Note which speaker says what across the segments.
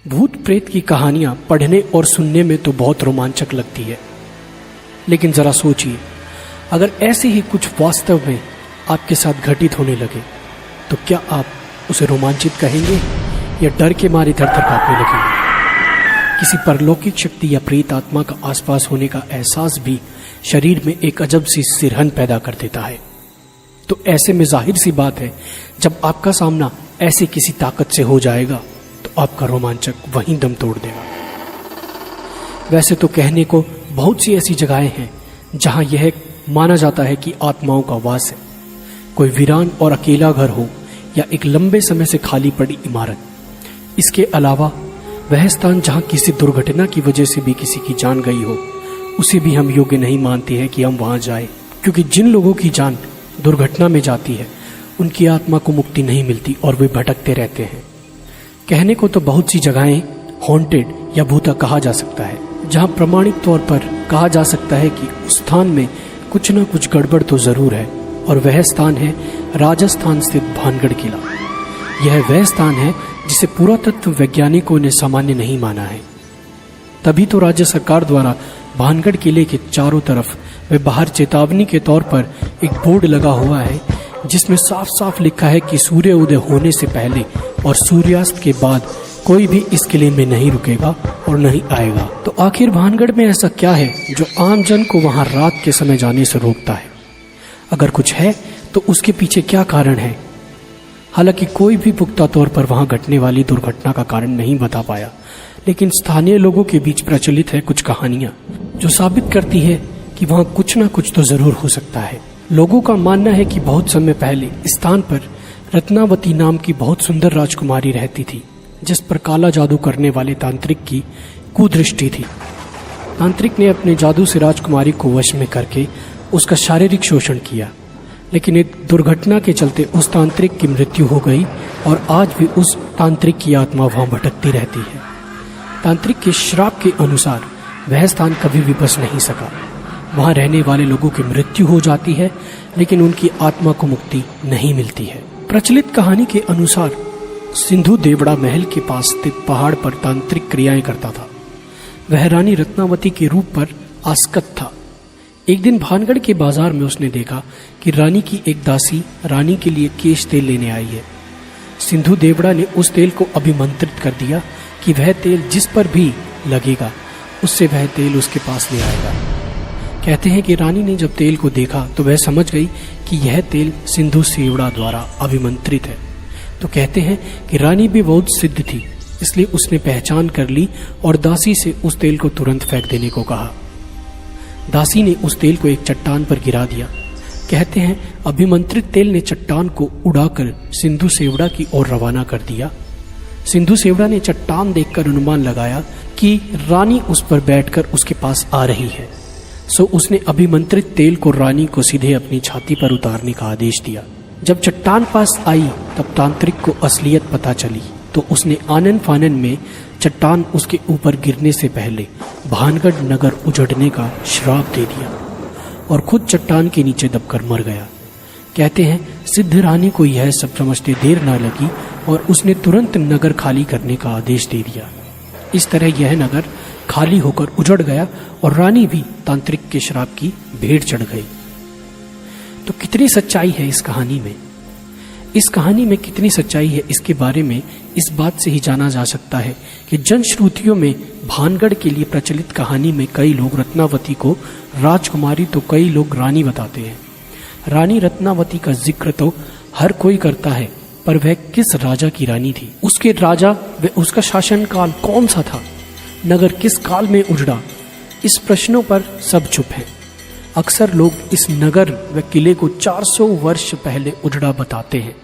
Speaker 1: भूत प्रेत की कहानियां पढ़ने और सुनने में तो बहुत रोमांचक लगती है, लेकिन जरा सोचिए, अगर ऐसे ही कुछ वास्तव में आपके साथ घटित होने लगे तो क्या आप उसे रोमांचित कहेंगे या डर के मारे थर-थर कांपने लगेंगे? किसी परलौकिक शक्ति या प्रेत आत्मा का आसपास होने का एहसास भी शरीर में एक अजब सी सिरहन पैदा कर देता है। तो ऐसे में जाहिर सी बात है, जब आपका सामना ऐसे किसी ताकत से हो जाएगा तो आपका रोमांचक वहीं दम तोड़ देगा। वैसे तो कहने को बहुत सी ऐसी जगहें हैं जहां यह माना जाता है कि आत्माओं का वास है। कोई वीरान और अकेला घर हो या एक लंबे समय से खाली पड़ी इमारत। इसके अलावा वह स्थान जहां किसी दुर्घटना की वजह से भी किसी की जान गई हो, उसे भी हम योग्य नहीं मानते हैं कि हम वहां जाएं, क्योंकि जिन लोगों की जान दुर्घटना में जाती है उनकी आत्मा को मुक्ति नहीं मिलती और वे भटकते रहते हैं। कहने को तो बहुत सी जगहें हॉन्टेड या भूता कहा जा सकता है, जहां प्रमाणिक तौर पर कहा जा सकता है कि उस स्थान में कुछ न कुछ गड़बड़ तो जरूर है, और वह स्थान है राजस्थान स्थित भानगढ़ किला। यह वह स्थान है जिसे पुरातत्व वैज्ञानिकों ने सामान्य नहीं माना है। तभी तो राज्य सरकार द्वारा भानगढ़ किले के चारों तरफ व बाहर चेतावनी के तौर पर एक बोर्ड लगा हुआ है, जिसमें साफ साफ लिखा है कि सूर्य उदय होने से पहले और सूर्यास्त के बाद कोई भी इस किले में नहीं रुकेगा और नहीं आएगा। तो आखिर भानगढ़ में ऐसा क्या है जो आम जन को वहां रात के समय जाने से रोकता है? अगर कुछ है तो उसके पीछे क्या कारण है? हालांकि कोई भी पुख्ता तौर पर वहां घटने वाली दुर्घटना का कारण नहीं बता पाया, लेकिन स्थानीय लोगों के बीच प्रचलित है कुछ कहानियां जो साबित करती है कि वहां कुछ ना कुछ तो जरूर हो सकता है। लोगों का मानना है कि बहुत समय पहले इस स्थान पर रत्नावती नाम की बहुत सुंदर राजकुमारी रहती थी, जिस पर काला जादू करने वाले तांत्रिक की कुदृष्टि थी। तांत्रिक ने अपने जादू से राजकुमारी को वश में करके उसका शारीरिक शोषण किया, लेकिन एक दुर्घटना के चलते उस तांत्रिक की मृत्यु हो गई और आज भी उस तांत्रिक की आत्मा वहां भटकती रहती है। तांत्रिक के श्राप के अनुसार वह स्थान कभी भी बच नहीं सका। वहां रहने वाले लोगों की मृत्यु हो जाती है, लेकिन उनकी आत्मा को मुक्ति नहीं मिलती है। प्रचलित कहानी के अनुसार सिंधु देवड़ा महल के पास स्थित पहाड़ पर तांत्रिक क्रियाएं करता था। वह रानी रत्नावती के रूप पर आसक्त था। एक दिन भानगढ़ के बाजार में उसने देखा कि रानी की एक दासी रानी के लिए केश तेल लेने आई है। सिंधु देवड़ा ने उस तेल को अभिमंत्रित कर दिया कि वह तेल जिस पर भी लगेगा उससे वह तेल उसके पास ले आएगा। कहते हैं कि रानी ने जब तेल को देखा तो वह समझ गई कि यह तेल सिंधु सेवड़ा द्वारा अभिमंत्रित है। तो कहते हैं कि रानी भी बहुत सिद्ध थी, इसलिए उसने पहचान कर ली और दासी से उस तेल को तुरंत फेंक देने को कहा। दासी ने उस तेल को एक चट्टान पर गिरा दिया। कहते हैं अभिमंत्रित तेल ने चट्टान को उड़ाकर सिंधु सेवड़ा की ओर रवाना कर दिया। सिंधु सेवड़ा ने चट्टान देखकर अनुमान लगाया कि रानी उस पर बैठकर उसके पास आ रही है, सो उसने अभिमंत्रित तेल को रानी को सीधे अपनी छाती पर उतारने का आदेश दिया। जब चट्टान पास आई तब तांत्रिक को असलियत पता चली, तो उसने आनन फानन में चट्टान उसके ऊपर गिरने से पहले भानगढ़ नगर उजड़ने का श्राप दे दिया और खुद चट्टान के नीचे दबकर मर गया। कहते हैं सिद्ध रानी को यह सब समझते देर न लगी और उसने तुरंत नगर खाली करने का आदेश दे दिया। इस तरह यह नगर खाली होकर उजड़ गया और रानी भी तांत्रिक के श्राप की भेंट चढ़ गई। तो कितनी सच्चाई है इस कहानी में? इस कहानी में कितनी सच्चाई है इसके बारे में इस बात से ही जाना जा सकता है कि जनश्रुतियों में भानगढ़ के लिए प्रचलित कहानी में कई लोग रत्नावती को राजकुमारी तो कई लोग रानी बताते हैं। रानी रत्नावती का जिक्र तो हर कोई करता है, पर वह किस राजा की रानी थी? उसके राजा व उसका शासनकाल कौन सा था? नगर किस काल में उजड़ा? इस प्रश्नों पर सब चुप हैं। अक्सर लोग इस नगर व किले को 400 वर्ष पहले उजड़ा बताते हैं,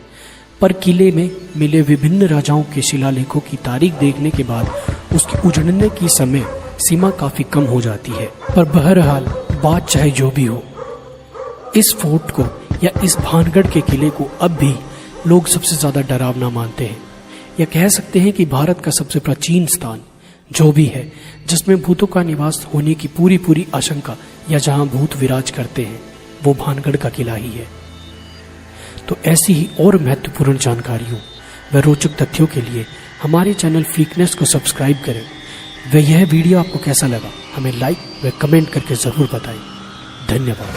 Speaker 1: पर किले में मिले विभिन्न राजाओं के शिलालेखों की तारीख देखने के बाद उसके उजड़ने की समय सीमा काफी कम हो जाती है। पर बहरहाल बात चाहे जो भी हो, इस फोर्ट को या इस भानगढ़ के किले को अब भी लोग सबसे ज्यादा डरावना मानते हैं, या कह सकते हैं कि भारत का सबसे प्राचीन स्थान जो भी है, जिसमें भूतों का निवास होने की पूरी आशंका या जहां भूत विराज करते हैं, वो भानगढ़ का किला ही है। तो ऐसी ही और महत्वपूर्ण जानकारियों व रोचक तथ्यों के लिए हमारे चैनल फ्रीकनेस को सब्सक्राइब करें। व यह वीडियो आपको कैसा लगा हमें लाइक व कमेंट करके ज़रूर बताएं। धन्यवाद।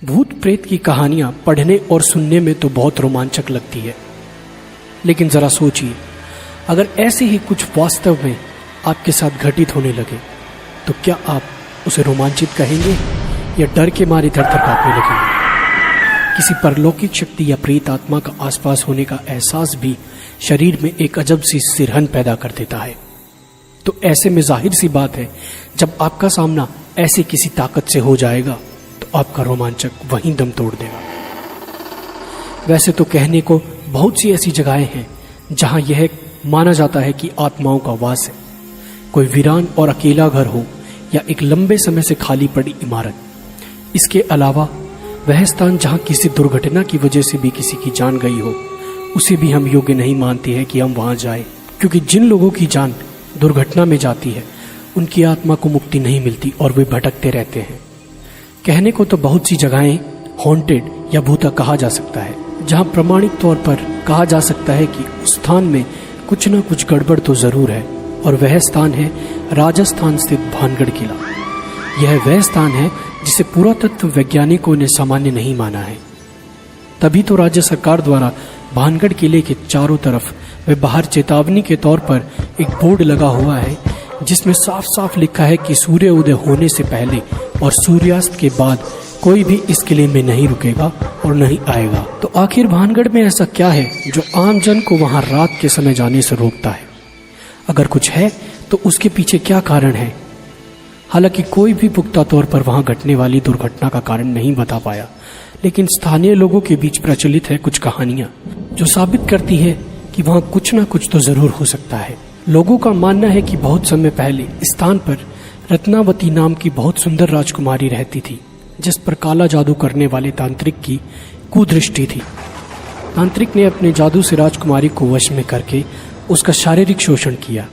Speaker 1: भूत प्रेत की कहानियां पढ़ने और सुनने में तो बहुत रोमांचक लगती है, लेकिन जरा सोचिए, अगर ऐसे ही कुछ वास्तव में आपके साथ घटित होने लगे तो क्या आप उसे रोमांचित कहेंगे या डर के मारे थर-थर कांपने लगेंगे? किसी परलौकिक शक्ति या प्रेत आत्मा का आसपास होने का एहसास भी शरीर में एक अजब सी सिरहन पैदा कर देता है। तो ऐसे में जाहिर सी बात है, जब आपका सामना ऐसे किसी ताकत से हो जाएगा तो आपका रोमांचक वहीं दम तोड़ देगा। वैसे तो कहने को बहुत सी ऐसी जगहें हैं जहां यह माना जाता है कि आत्माओं का वास है। कोई वीरान और अकेला घर हो या एक लंबे समय से खाली पड़ी इमारत। इसके अलावा वह स्थान जहां किसी दुर्घटना की वजह से भी किसी की जान गई हो, उसे भी हम योग्य नहीं मानते हैं कि हम वहां जाएं, क्योंकि जिन लोगों की जान दुर्घटना में जाती है उनकी आत्मा को मुक्ति नहीं मिलती और वे भटकते रहते हैं। कहने को तो बहुत सी जगहें हॉन्टेड या भूता कहा जा सकता है, जहां प्रमाणिक तौर पर कहा जा सकता है कि उस स्थान में कुछ न कुछ गड़बड़ तो जरूर है, और वह स्थान है राजस्थान स्थित भानगढ़ किला। यह वह स्थान है जिसे पुरातत्व वैज्ञानिकों ने सामान्य नहीं माना है। तभी तो राज्य सरकार द्वारा भानगढ़ किले के चारों तरफ व बाहर चेतावनी के तौर पर एक बोर्ड लगा हुआ है, जिसमें साफ साफ लिखा है कि सूर्य उदय होने से पहले और सूर्यास्त के बाद कोई भी इस किले में नहीं रुकेगा और नहीं आएगा। तो आखिर भानगढ़ में ऐसा क्या है जो आम जन को वहां रात के समय जाने से रोकता है? अगर कुछ है तो उसके पीछे क्या कारण है? हालांकि कोई भी पुख्ता तौर पर वहां घटने वाली दुर्घटना का कारण नहीं बता पाया, लेकिन स्थानीय लोगों के बीच प्रचलित है कुछ कहानियां जो साबित करती है कि वहां कुछ ना कुछ तो जरूर हो सकता है। लोगों का मानना है कि बहुत समय पहले इस स्थान पर रत्नावती नाम की बहुत सुंदर राजकुमारी रहती थी, जिस पर काला जादू करने वाले तांत्रिक की कुदृष्टि थी। तांत्रिक ने अपने जादू से राजकुमारी को वश में करके उसका शारीरिक शोषण किया।